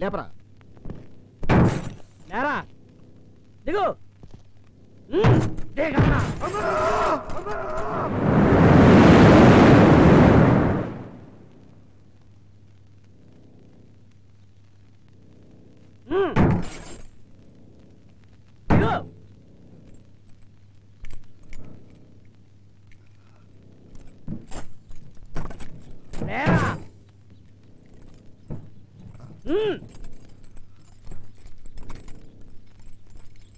లేపరా లేరా దిగు దిగన్నా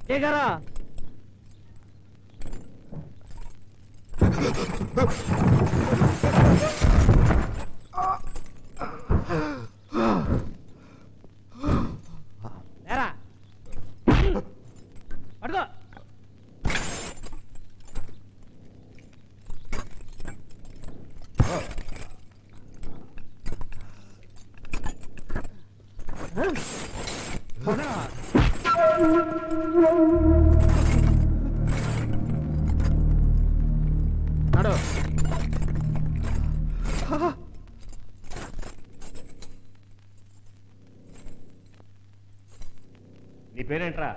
దిగరా లేరా పడుకో నీ పేరేంట్రా?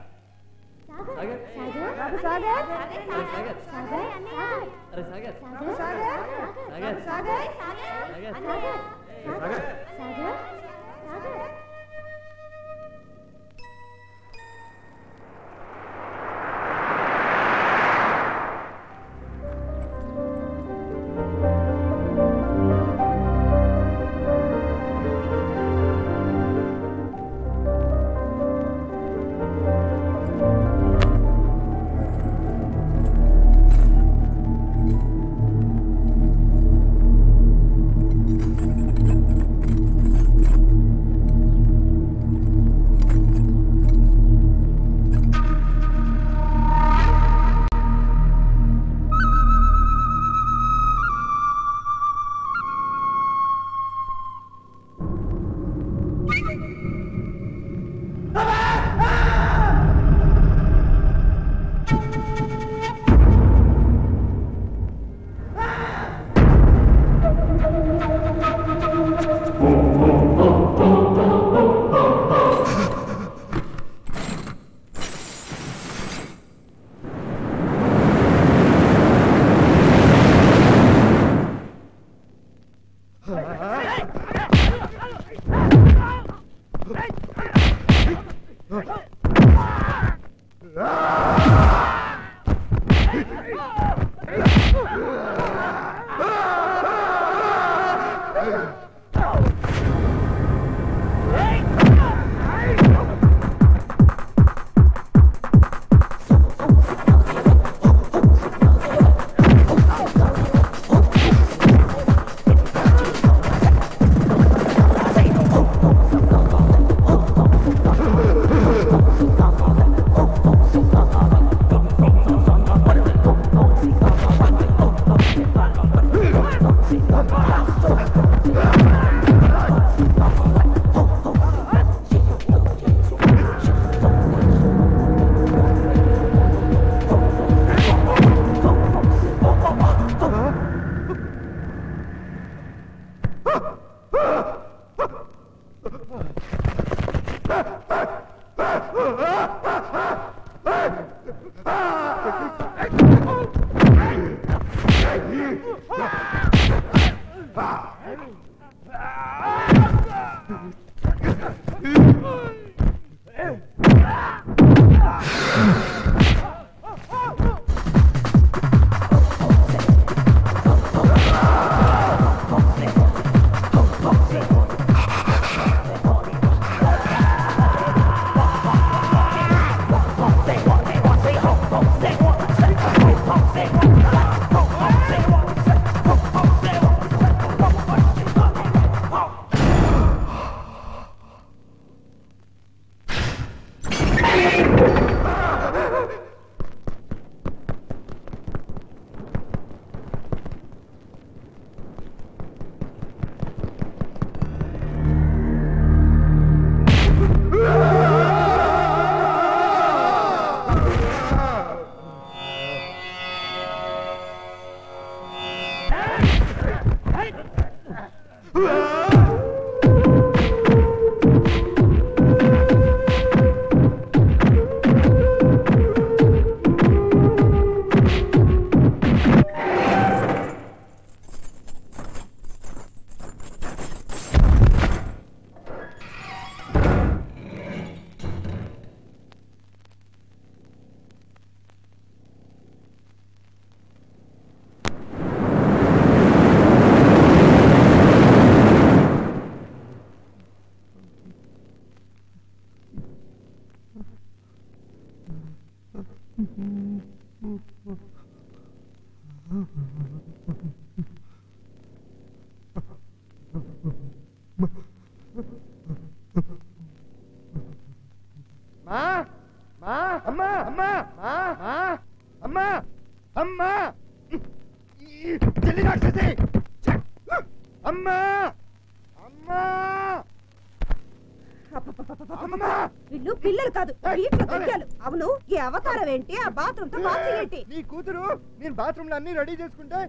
వీళ్ళు పిల్లలు కాదు, వీటిలో దెయ్యాలు. అవును, ఈ అవతారం ఏంటి? ఆ బాత్రూమ్ తో బాత్రూమ్ ఏంటి? నీ కూతురు నేను బాత్రూమ్ లో అన్ని రెడీ చేసుకుంటే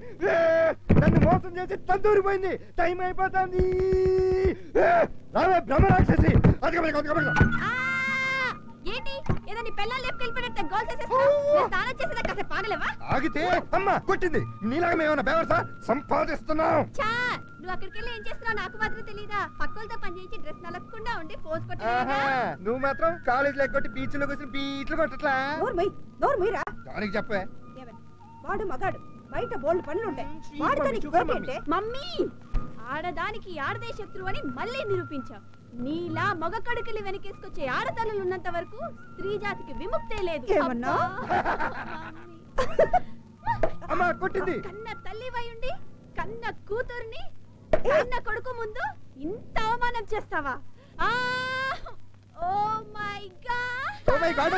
నన్ను మోసం చేసి తందూరిపోయింది. టైం అయిపోతుంది. రావే బ్రహ్మ రాక్షసి. ఏంటి ఏదో నీ పిల్లలు లేపుకెళ్ళిపోయినట్టు గోల్ చేసేస్తున్నావు? స్నానం చేసేదా కాసేపు పాగలేవా? ఆగితే అమ్మ కొట్టింది. నీలాగా మేమన్నా బేవర్సా సంపాదిస్తున్నావు. నువ్వు అక్కడికి వెళ్ళి ఏం చేస్తున్నావు నాకు మాత్రం తెలీదా? పక్కలతో పని చేయించి డ్రెస్ నలగకుండా ఉండి పోజ్ కొట్టలేదా? నువ్వు మాత్రం కాలేజ్ లో కొట్టి బీచ్ లో కూర్చొని బీచ్లు కొట్టట్లా. నోరు మీరా దానికి చెప్పే. వాడు మగాడు, బయట బోల్డ్ పనులుంటాయి. వాడితో నీకు కోపేంటే? మమ్మీ, ఆడదానికి ఆడదే శత్రువు అని మళ్ళీ నిరూపించావు. నీలా మగ కడుకులు వెనకేసుకొచ్చే ఆడతల్లులు ఉన్నంత వరకు స్త్రీ జాతికి విముక్తే లేదు. అమ్మా కొట్టింది. కన్న తల్లివై ఉండి కన్న కూతుర్ని కన్న కొడుకు ముందు ఇంత అవమానం చేస్తావా? Oh my God. Oh my God.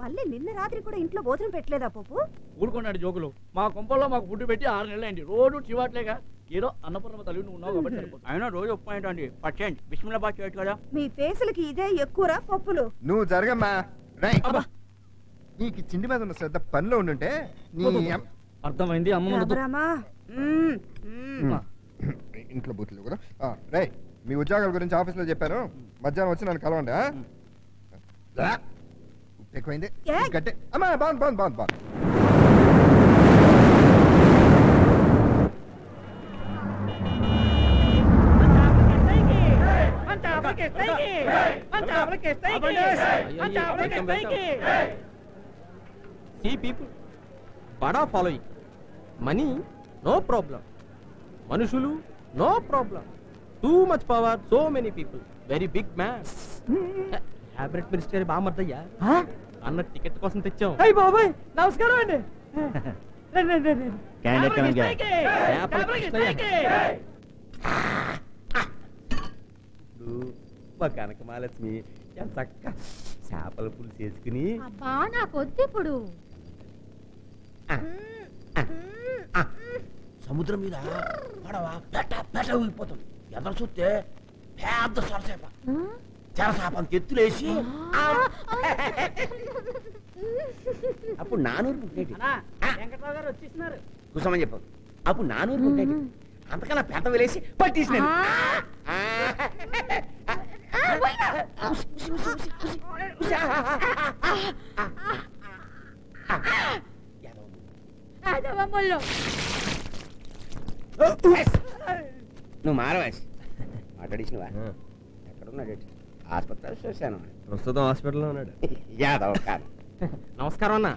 మళ్ళీ నిన్న రాత్రి కూడా ఇంట్లో భోజనం పెట్టలేదా పప్పు? ఊరుకున్నాడు జోకులు. మా కొంపల్లో మాకు ఫుడ్ పెట్టి 6 నెలలు అయింది. రోజు చివాట్లేగా. ఏదో అన్నపూర్ణమ్మ తల్లి నువ్వు ఉన్నావు కాబట్టి సరిపోతుంది. అయినా రోజు ఉప్మా ఏంటండి? పచ్చండి బిస్మిల్లాబాద్ చేయొచ్చు కదా. మీ ఫేసులకి ఇదే ఎక్కువరా పప్పులు? నువ్వు జరగమ్మా. నీకు చిండి మీద ఉన్న శ్రద్ధ పనిలో ఉండుంటే అర్థమైంది. అమ్మ ఇంట్లో బూతులు కూడా. రై మీ ఉద్యోగాల గురించి ఆఫీస్ లో చెప్పారు. మధ్యాహ్నం వచ్చి నన్ను కలవండి. ఎక్కువైంది. గట్టే అమ్మా. బాగుంది బాగుంది బాగుంది బాగుంది. See people, bada following. Money, no problem. Manushulu, no problem. Too much power, so many people. Very big man. Cabinet minister బామర్దయ్యా అన్న టికెట్ కోసం తెచ్చాం. అయ్య బాబాయ్ నమస్కారం అండి. మా కనక మహాలక్ష్మి చక్క చేపల పులుసు వేసుకుని నాకొద్దు ఇప్పుడు. సముద్రం మీద పడవ పెట ఊగిపోతుంది. ఎదరు చూస్తే పెద్ద సొరసేప చెరసాప అంత ఎత్తులేసి అప్పుడు నానూరు పుట్టేటి. వెంకటరావు గారు వచ్చేస్తున్నారు. కూసమని చెప్పు. అప్పుడు నానూరు పుట్టేటి. అంతకన్నా పెట వెలేసి పట్టేసినాను. నువ్వు మారవాసి మాట్లాడిసినవా? ఎక్కడున్నాడు? ఆసుపత్రి చూశాను. ప్రస్తుతం హాస్పిటల్లో ఉన్నాడు. యాదవ్ కాదు. నమస్కారం అన్న.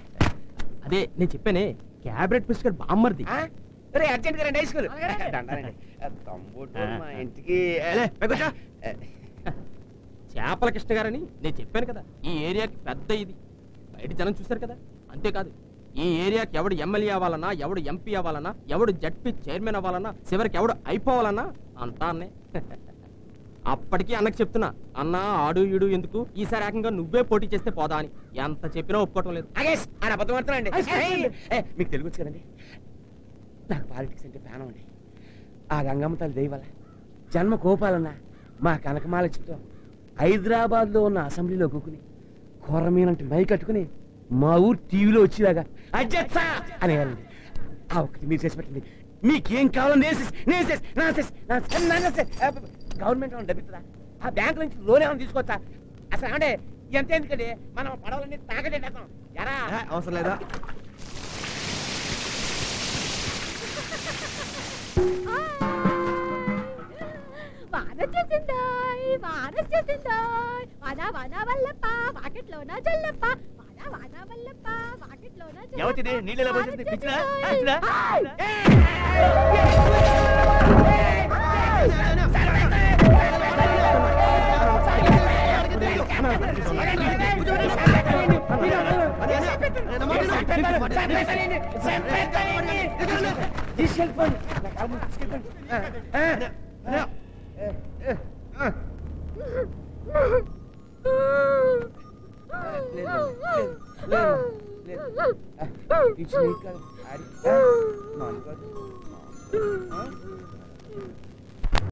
అదే నేను చెప్పానే క్యాబినెట్ మినిస్టర్ బామ్మర్ది. అర్జెంట్ గా రండి హై స్కూల్. తమ్ముడు మా ఇంటికి చేపల కృష్ణ గారని నేను చెప్పాను కదా. ఈ ఏరియాకి పెద్ద ఇది. బయట జనం చూశారు కదా. అంతేకాదు ఈ ఏరియాకి ఎవడు ఎమ్మెల్యే అవ్వాలన్నా, ఎవడు ఎంపీ అవ్వాలన్నా, ఎవడు జడ్పీ చైర్మన్ అవ్వాలన్నా, చివరికి ఎవడు అయిపోవాలన్నా అంతా అన్నే. అప్పటికీ అన్నకి చెప్తున్నా, అన్నా ఆడు ఈడు ఎందుకు, ఈసారి ఏకంగా నువ్వే పోటీ చేస్తే పోదా అని. ఎంత చెప్పినా ఒప్పుకోవటం లేదు. ఆయన అబద్ధం ఆడుతున్నానండి. మీకు తెలుగు వచ్చు కదండి, నాకు పాలిటిక్స్ అంటే ప్రాణం అండి. ఆ గంగమ్మ తల్లి దయ వల్ల జన్మ కోపాలన్నా మా కనకమాలక్ష్మితో హైదరాబాద్లో ఉన్న అసెంబ్లీలో కూకుని కొరమీనంటే మై కట్టుకుని మా ఊరు టీవీలో వచ్చేలాగా అధ్యక్ష అనేవాళ్ళండి. ఆ ఒక్కటి మీరు చేసి పెట్టండి. మీకేం కావాలో గవర్నమెంట్ ఏమైనా డబ్బిస్తుందా? ఆ బ్యాంకు నుంచి లోన్ ఏమైనా తీసుకోవచ్చా? అసలు అంటే ఎంత ఎందుకండి, మనం పడవలన్నీ తాగడేస్తాం. ఎరా అవసరం లేదా? వానొచ్చేసిందాయ్, వానొచ్చేసిందాయ్. వాన వాన వల్లప్ప వాకిట్లోన జల్లప్ప, వాన వాన వల్లప్ప వాకిట్లోన జల్లప్ప. ఏమొచ్చింది? నీళ్ళు ఎలా పోసింది? పిచ్చిదా? పిచ్చిదా? తీసుకెళ్ళిపోండి.